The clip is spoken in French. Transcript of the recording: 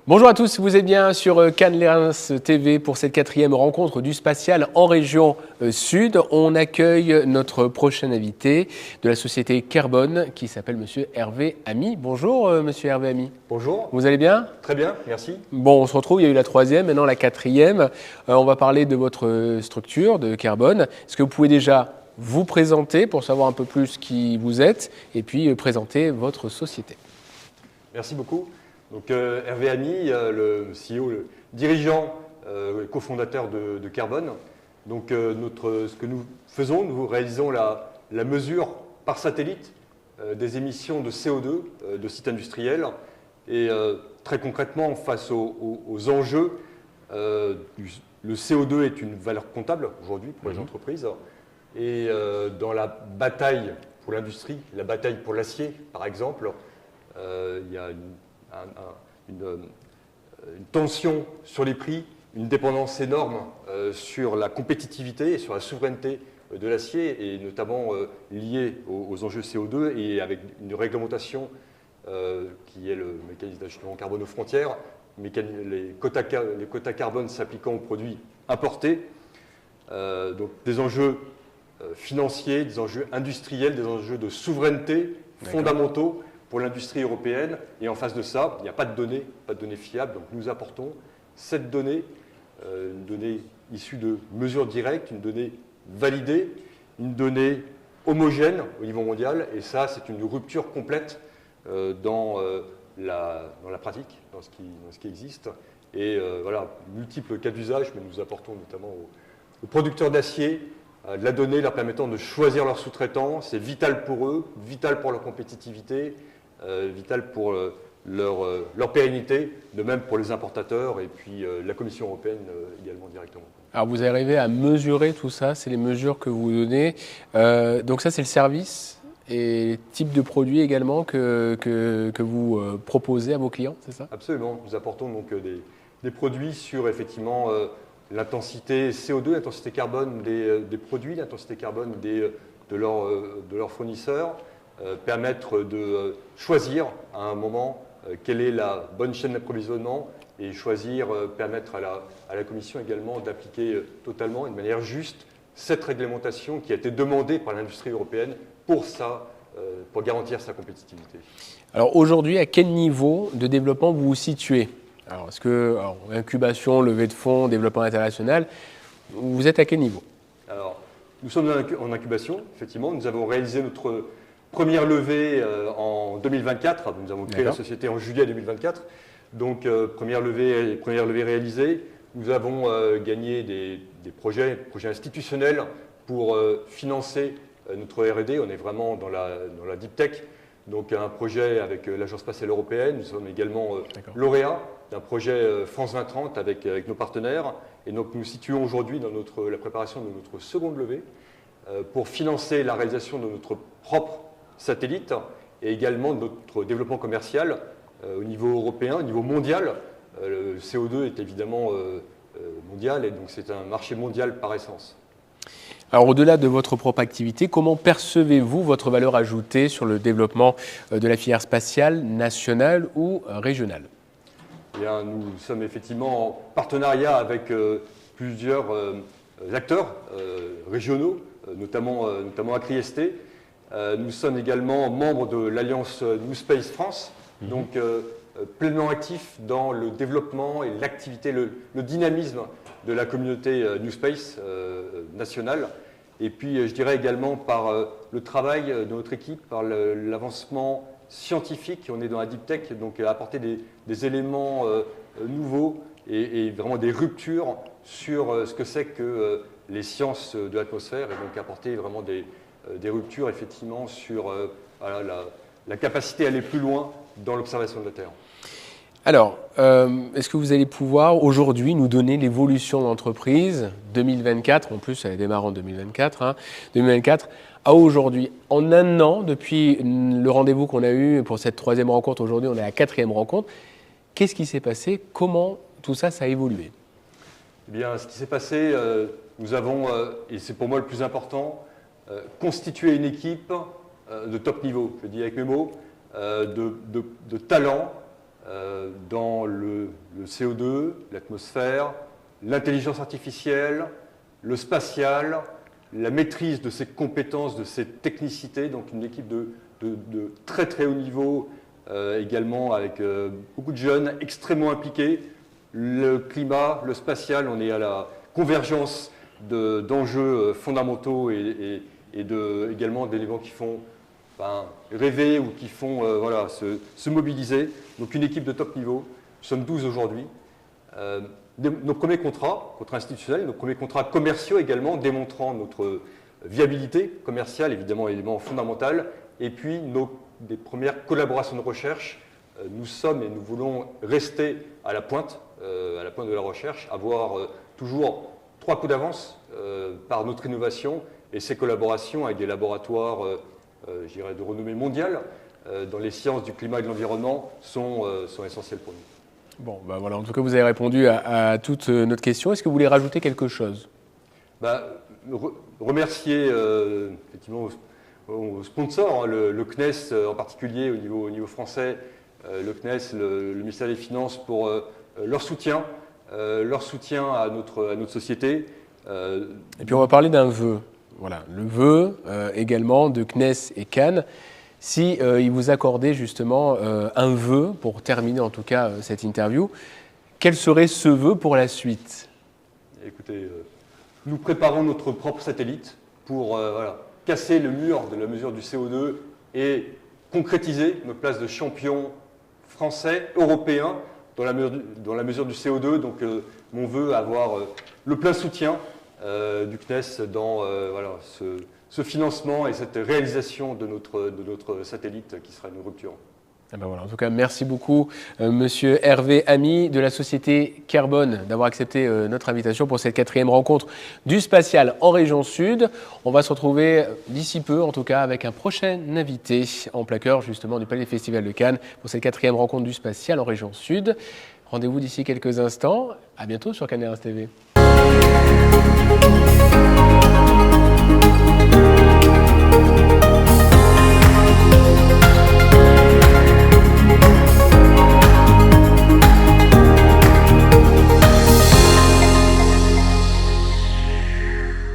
Bonjour à tous, vous êtes bien sur Cannes TV pour cette 4e rencontre du spatial en région Sud. On accueille notre prochain invité de la société Carbone qui s'appelle Monsieur Hervé Ami. Bonjour Monsieur Hervé Ami. Bonjour. Vous allez bien? Très bien, merci. Bon, on se retrouve, il y a eu la 3e, maintenant la 4e. On va parler de votre structure de Carbone. Est-ce que vous pouvez déjà vous présenter pour savoir un peu plus qui vous êtes et puis présenter votre société? Merci beaucoup. Donc Hervé Ami, le CEO, le dirigeant, cofondateur de Carbone. Donc ce que nous faisons, nous réalisons la mesure par satellite des émissions de CO2 de sites industriels. Et très concrètement, face aux enjeux, le CO2 est une valeur comptable aujourd'hui pour les entreprises. Et dans la bataille pour l'industrie, la bataille pour l'acier, par exemple, il y a une tension sur les prix, une dépendance énorme sur la compétitivité et sur la souveraineté de l'acier, et notamment liée aux enjeux CO2 et avec une réglementation qui est le mécanisme d'ajustement carbone aux frontières, les quotas carbone s'appliquant aux produits importés. Donc des enjeux financiers, des enjeux industriels, des enjeux de souveraineté fondamentaux pour l'industrie européenne. Et en face de ça, il n'y a pas de données fiables. Donc nous apportons cette donnée, une donnée issue de mesures directes, une donnée validée, une donnée homogène au niveau mondial. Et ça, c'est une rupture complète dans la pratique, dans ce qui existe. Et voilà, multiples cas d'usage, mais nous apportons notamment aux producteurs d'acier de la donnée leur permettant de choisir leurs sous-traitants. C'est vital pour eux, vital pour leur compétitivité, vital pour leur pérennité, de même pour les importateurs et puis la Commission européenne également directement. Alors vous arrivez à mesurer tout ça, c'est les mesures que vous donnez. Donc ça c'est le service et type de produit également que vous proposez à vos clients, c'est ça? Absolument, nous apportons donc des produits sur effectivement l'intensité CO2, l'intensité carbone des produits, l'intensité carbone de leurs fournisseurs, permettre de choisir à un moment quelle est la bonne chaîne d'approvisionnement et permettre à la Commission également d'appliquer totalement et de manière juste cette réglementation qui a été demandée par l'industrie européenne pour garantir sa compétitivité. Alors aujourd'hui, à quel niveau de développement vous vous situez? Alors, est-ce que incubation, levée de fonds, développement international, vous êtes à quel niveau? Alors, nous sommes en incubation, effectivement. Nous avons réalisé notre première levée en 2024. Nous avons créé la société en juillet 2024. Donc, première levée réalisée. Nous avons gagné des projets institutionnels pour financer notre R&D. On est vraiment dans la deep tech. Donc, un projet avec l'Agence spatiale européenne. Nous sommes également lauréats d'un projet France 2030 avec nos partenaires. Et donc, nous situons aujourd'hui dans la préparation de notre seconde levée pour financer la réalisation de notre propre satellite et également de notre développement commercial au niveau européen, au niveau mondial. Le CO2 est évidemment mondial et donc c'est un marché mondial par essence. Alors au-delà de votre propre activité, comment percevez-vous votre valeur ajoutée sur le développement de la filière spatiale nationale ou régionale? Eh bien, nous sommes effectivement en partenariat avec plusieurs acteurs régionaux, notamment à Trieste. Nous sommes également membres de l'alliance New Space France, donc pleinement actifs dans le développement et l'activité, le dynamisme de la communauté New Space nationale. Et puis, je dirais également par le travail de notre équipe, par l'avancement scientifique. On est dans la deep tech, donc apporter des éléments nouveaux et vraiment des ruptures sur ce que c'est que les sciences de l'atmosphère, et donc apporter vraiment des ruptures effectivement sur la capacité à aller plus loin dans l'observation de la Terre. Alors, est-ce que vous allez pouvoir aujourd'hui nous donner l'évolution de l'entreprise 2024, en plus elle démarre en 2024, 2024 à aujourd'hui, en un an, depuis le rendez-vous qu'on a eu pour cette 3e rencontre, aujourd'hui on est à la 4e rencontre, qu'est-ce qui s'est passé? Comment tout ça a évolué? Eh bien, ce qui s'est passé, nous avons, et c'est pour moi le plus important, constitué une équipe de top niveau, je dis avec mes mots, de talents, dans le CO2, l'atmosphère, l'intelligence artificielle, le spatial, la maîtrise de ses compétences, de ses technicités, donc une équipe de très très haut niveau, également avec beaucoup de jeunes extrêmement impliqués. Le climat, le spatial, on est à la convergence d'enjeux fondamentaux et également d'éléments qui font rêver ou qui font se mobiliser. Donc une équipe de top niveau. Nous sommes 12 aujourd'hui. Nos premiers contrats institutionnels, nos premiers contrats commerciaux également, démontrant notre viabilité commerciale, évidemment, élément fondamental. Et puis des premières collaborations de recherche. Nous sommes et nous voulons rester à la pointe de la recherche, avoir toujours 3 coups d'avance par notre innovation et ces collaborations avec des laboratoires je dirais de renommée mondiale dans les sciences du climat et de l'environnement sont essentielles pour nous. Bon, ben voilà, en tout cas, vous avez répondu à toute notre question. Est-ce que vous voulez rajouter quelque chose? Remercier effectivement aux sponsors, hein, le CNES en particulier au niveau français, le CNES, le ministère des Finances pour leur soutien à notre société. Et puis on va parler d'un vœu. Voilà, le vœu également de CNES et Cannes. Si ils vous accordaient justement un vœu pour terminer en tout cas cette interview, quel serait ce vœu pour la suite? Écoutez, nous préparons notre propre satellite pour casser le mur de la mesure du CO2 et concrétiser notre place de champion français, européen dans la mesure du CO2. Donc mon vœu, avoir le plein soutien du CNES dans ce financement et cette réalisation de notre satellite qui sera une rupture. Ah ben voilà, en tout cas, merci beaucoup, Monsieur Hervé Amy de la société Carbone, d'avoir accepté notre invitation pour cette 4e rencontre du spatial en région Sud. On va se retrouver d'ici peu, en tout cas, avec un prochain invité en plein cœur justement du Palais des Festivals de Cannes pour cette 4e rencontre du spatial en région Sud. Rendez-vous d'ici quelques instants. À bientôt sur Cannes TV.